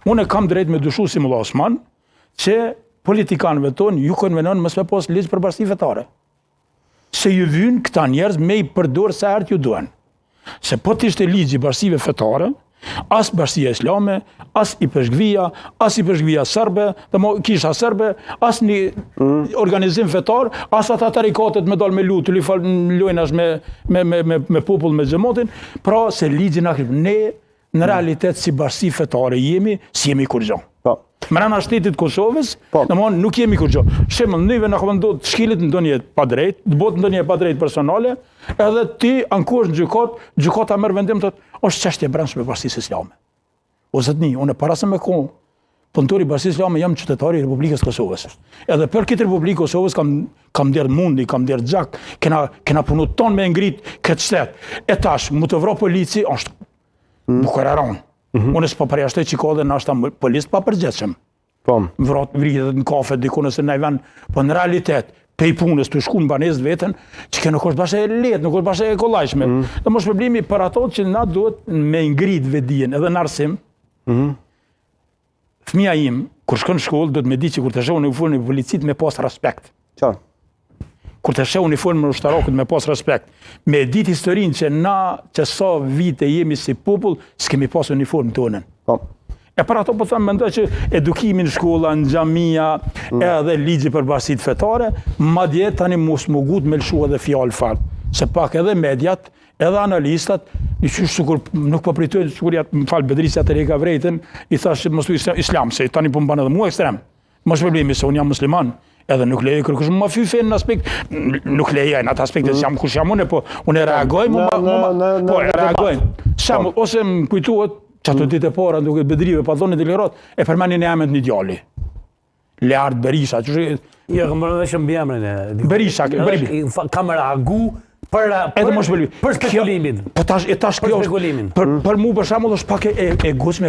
Unë kam drejt me dyshu si Mulla Osman që politikanëve tonë ju konvenon mos me pas ligj për bashkësi fetare. Se ju vyn këta njerëz me i përdor sa herë ju duan. Se po të ishte ligji bashkësive fetare, as bashkësia islame, as i peshgvia, as i peshgvia serbe, kisha serbe, as një organizim fetar, as ata tarikatet me dal me lutë, lojnash me popull me xhamotin, pra se ligji na krip. Ne në realitet si bashkësi fetare jemi, si jemi kur gjë. Mrena shtetit Kosovës, nuk jemi kur gjë. Shembull, neve na komandot shkilit ndonjë pa drejt, të botë ndonjë pa drejt personale, edhe ti ankohesh në gjykat, gjykata merr vendim thotë, është çështje e brendshme e bashkisë islame. O zotni, unë para se me kohë, punëtori i bashkisë islame jam qytetari i Republikës Kosovës. Edhe për këtë Republikë Kosovës kam der mundi, kam der xhak, kena punu ton me ngrit këtë shtet. E tash, mu të vro polici është bukuraron. Unë s'po përjashtoj që ka dhe nashta policë pa përgjithshëm. Vrot vritet në kafe diku nëse në vend, po në realitet pej punës të shku në banesë vetën, që ke nuk është bashkë e letë, nuk është bashkë e kollajshme. Dhe mos problemi për ato që na duhet me ngrit vedijen edhe në arsim. Fëmia im, kur shkon në shkollë, duhet me di që kur të shoh uniformën e policit me pas respekt. Kur të shoh uniformën e ushtarakut me pas respekt. Me ditë historinë që na që sa vite jemi si popull, s'kemi pas uniformën tonën. E për ato po them mendoj që edukimi në shkolla, në xhamia, edhe ligji për bashkësitë fetare, madje tani mos më gut me lëshu edhe fjalë fal. Se pak edhe mediat, edhe analistat, sikur nuk po pritojnë, sikur më fal Bedrisja të Reka Vrejtën, i thash mos u islam, se tani po mban edhe mua ekstrem. Mos problemi se unë jam musliman, edhe nuk leje kërkush më fy fen në aspekt, nuk leje në atë aspekt se jam kush jam unë, po unë reagoj, po reagoj. Shembull, ose më kujtohet që ato ditë e para duke Bedrive pa dhënë deklarat, e përmenin e emët një djali. Leart Berisha, që jo, më vetëm mbi emrin e Berisha, kam reagu për spekulimin. Po tash kjo për mua për shembull është pak e gojshme.